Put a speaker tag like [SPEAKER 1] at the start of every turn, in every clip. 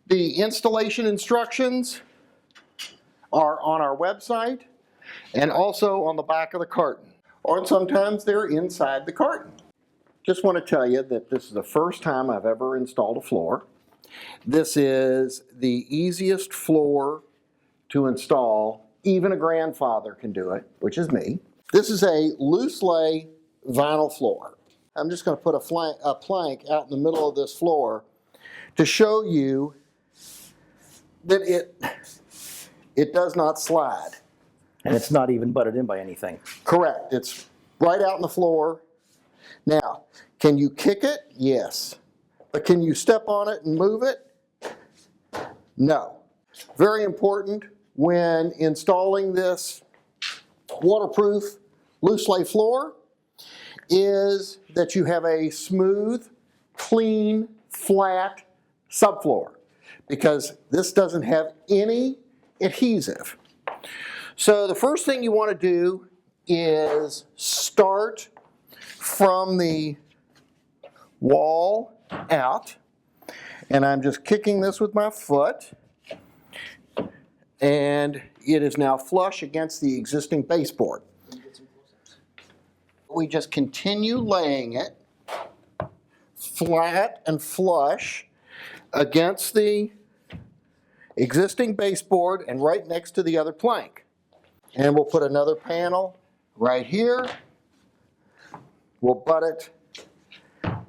[SPEAKER 1] The installation instructions are on our website and also on the back of the carton, or sometimes they're inside the carton. Just want to tell you that this is the first time I've ever installed a floor. This is the easiest floor to install. Even a grandfather can do it, which is me. This is a loose lay vinyl floor. I'm just going to put a plank out in the middle of this floor to show you that it does not slide.
[SPEAKER 2] And it's not even butted in by anything.
[SPEAKER 1] Correct. It's right out on the floor. Now, can you kick it? Yes. But can you step on it and move it? No. Very important when installing this waterproof loose lay floor is that you have a smooth, clean, flat subfloor, because this doesn't have any adhesive. So the first thing you want to do is start from the wall out, and I'm just kicking this with my foot, and it is now flush against the existing baseboard. We just continue laying it flat and flush against the existing baseboard and right next to the other plank. And we'll put another panel right here. We'll butt it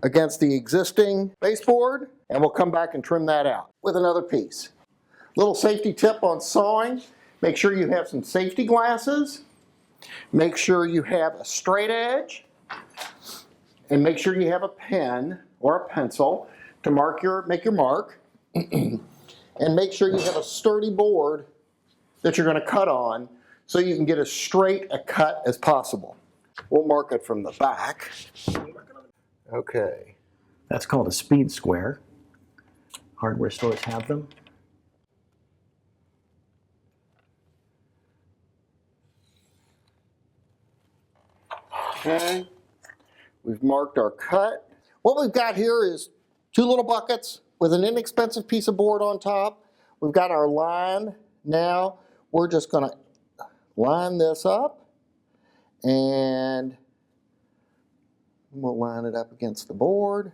[SPEAKER 1] against the existing baseboard, and we'll come back and trim that out with another piece. Little safety tip on sawing: make sure you have some safety glasses, make sure you have a straight edge, and make sure you have a pen or a pencil to make your mark, and make sure you have a sturdy board that you're going to cut on so you can get as straight a cut as possible. We'll mark it from the back. Okay.
[SPEAKER 2] That's called a speed square. Hardware stores have them.
[SPEAKER 1] Okay. We've marked our cut. What we've got here is two little buckets with an inexpensive piece of board on top. We've got our line. Now we're just going to line this up, and we'll line it up against the board.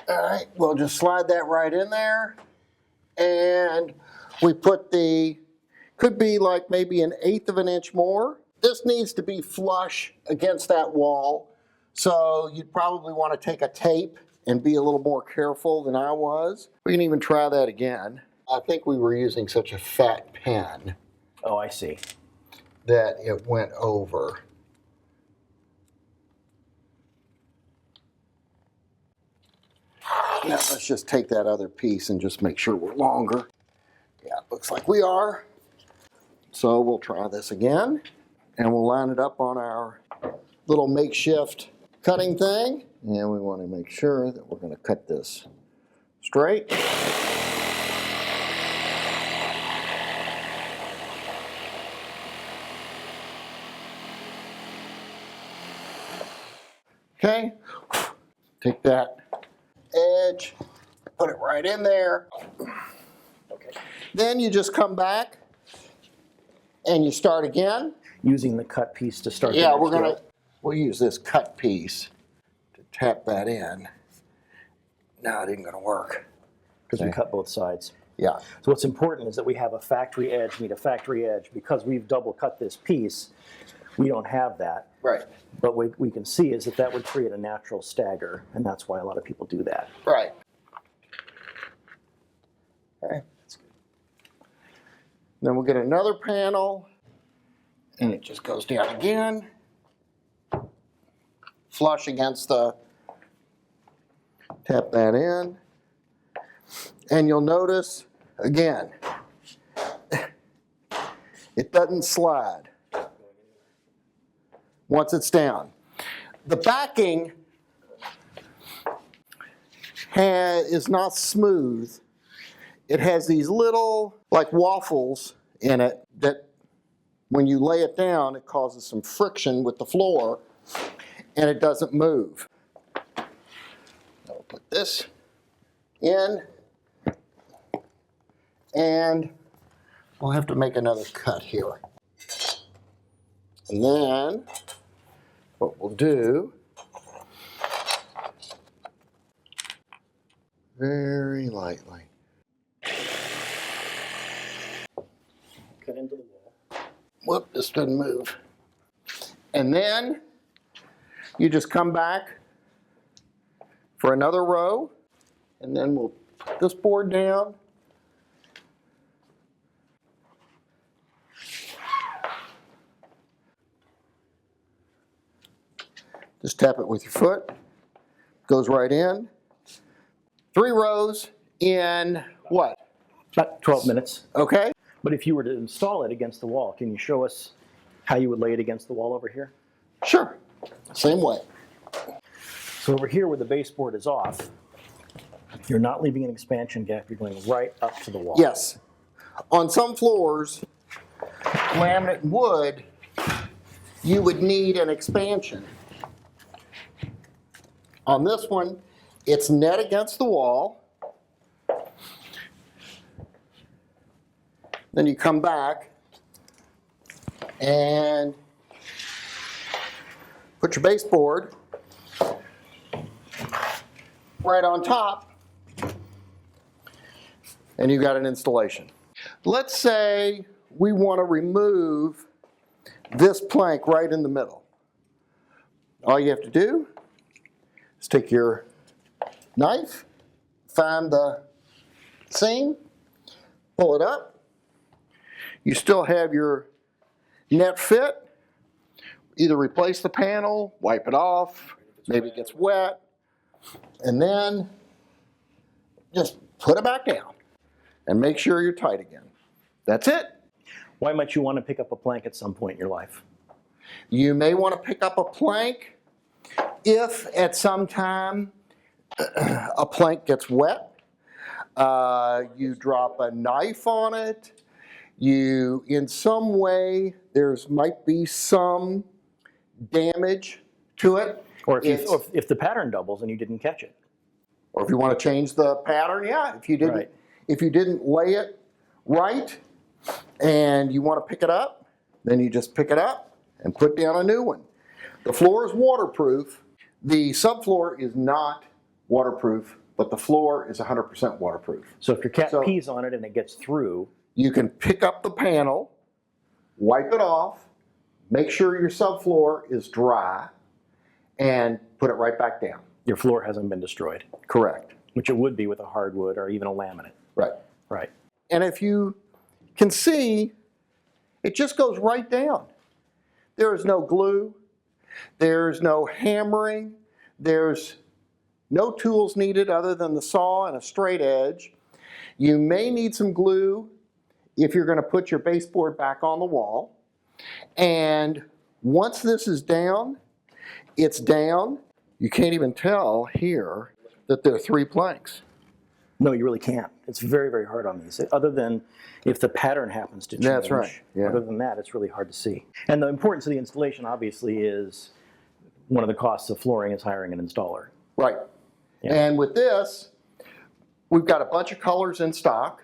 [SPEAKER 1] All right, we'll just slide that right in there, and we put could be like maybe 1/8 of an inch more. This needs to be flush against that wall, so you'd probably want to take a tape and be a little more careful than I was. We can even try that again. I think we were using such a fat pen.
[SPEAKER 2] Oh, I see.
[SPEAKER 1] That it went over. Now let's just take that other piece and just make sure we're longer. Yeah, it looks like we are. So we'll try this again, and we'll line it up on our little makeshift cutting thing. And we want to make sure that we're going to cut this straight. Okay, take that edge, put it right in there. Okay. Then you just come back and you start again.
[SPEAKER 2] Using the cut piece to start.
[SPEAKER 1] Yeah, we'll use this cut piece to tap that in. No, it ain't gonna work.
[SPEAKER 2] Because we cut both sides.
[SPEAKER 1] Yeah.
[SPEAKER 2] So what's important is that we have a factory edge meet a factory edge. Because we've double cut this piece, we don't have that.
[SPEAKER 1] Right.
[SPEAKER 2] But what we can see is that would create a natural stagger, and that's why a lot of people do that.
[SPEAKER 1] Right. Okay. Then we'll get another panel, and it just goes down again, flush against the, tap that in, and you'll notice, again, it doesn't slide once it's down. The backing is not smooth. It has these little, like waffles in it that when you lay it down, it causes some friction with the floor and it doesn't move. I'll put this in and we'll have to make another cut here. And then what we'll do, very lightly.
[SPEAKER 2] Cut into the wall.
[SPEAKER 1] Whoop, this doesn't move. And then you just come back for another row, and then we'll put this board down. Just tap it with your foot. Goes right in. 3 rows in what?
[SPEAKER 2] About 12 minutes.
[SPEAKER 1] Okay.
[SPEAKER 2] But if you were to install it against the wall, can you show us how you would lay it against the wall over here?
[SPEAKER 1] Sure. Same way.
[SPEAKER 2] So over here where the baseboard is off, you're not leaving an expansion gap, you're going right up to the wall.
[SPEAKER 1] Yes. On some floors, laminate and wood, you would need an expansion. On this one, it's net against the wall. Then you come back and put your baseboard right on top, and you've got an installation. Let's say we want to remove this plank right in the middle. All you have to do is take your knife, find the seam, pull it up. You still have your net fit. Either replace the panel, wipe it off, maybe it gets wet, and then just put it back down and make sure you're tight again. That's it.
[SPEAKER 2] Why might you want to pick up a plank at some point in your life?
[SPEAKER 1] You may want to pick up a plank if at some time a plank gets wet, you drop a knife on it, you, in some way, might be some damage to it.
[SPEAKER 2] Or if the pattern doubles and you didn't catch it.
[SPEAKER 1] Or if you want to change the pattern, yeah. If you didn't lay it right and you want to pick it up, then you just pick it up and put down a new one. The floor is waterproof. The subfloor is not waterproof, but the floor is 100% waterproof.
[SPEAKER 2] So if your cat pees on it and it gets through,
[SPEAKER 1] you can pick up the panel, wipe it off, make sure your subfloor is dry, and put it right back down.
[SPEAKER 2] your floor hasn't been destroyed.
[SPEAKER 1] Correct.
[SPEAKER 2] Which it would be with a hardwood or even a laminate.
[SPEAKER 1] Right.
[SPEAKER 2] Right.
[SPEAKER 1] And if you can see, it just goes right down. There is no glue. There's no hammering. There's no tools needed other than the saw and a straight edge. You may need some glue if you're going to put your baseboard back on the wall. And once this is down, it's down. You can't even tell here that there are 3 planks.
[SPEAKER 2] No, you really can't. It's very, very hard on these, other than if the pattern happens to change.
[SPEAKER 1] That's right. Yeah.
[SPEAKER 2] Other than that, it's really hard to see. And the importance of the installation, obviously, is one of the costs of flooring is hiring an installer.
[SPEAKER 1] Right.
[SPEAKER 2] Yeah.
[SPEAKER 1] And with this, we've got a bunch of colors in stock.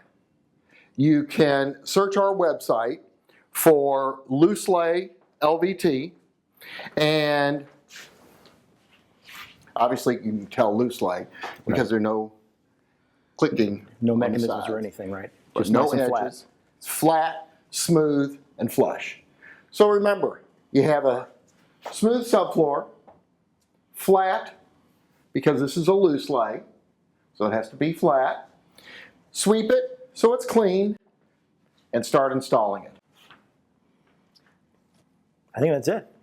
[SPEAKER 1] You can search our website for loose lay LVT, and obviously you can tell loose lay because there's no clicking.
[SPEAKER 2] No mechanisms or anything, right?
[SPEAKER 1] There's
[SPEAKER 2] Just
[SPEAKER 1] no
[SPEAKER 2] nice and
[SPEAKER 1] edges.
[SPEAKER 2] flat.
[SPEAKER 1] It's flat, smooth, and flush. So remember, you have a smooth subfloor, flat, because this is a loose lay, so it has to be flat. Sweep it so it's clean, and start installing it.
[SPEAKER 2] I think that's it.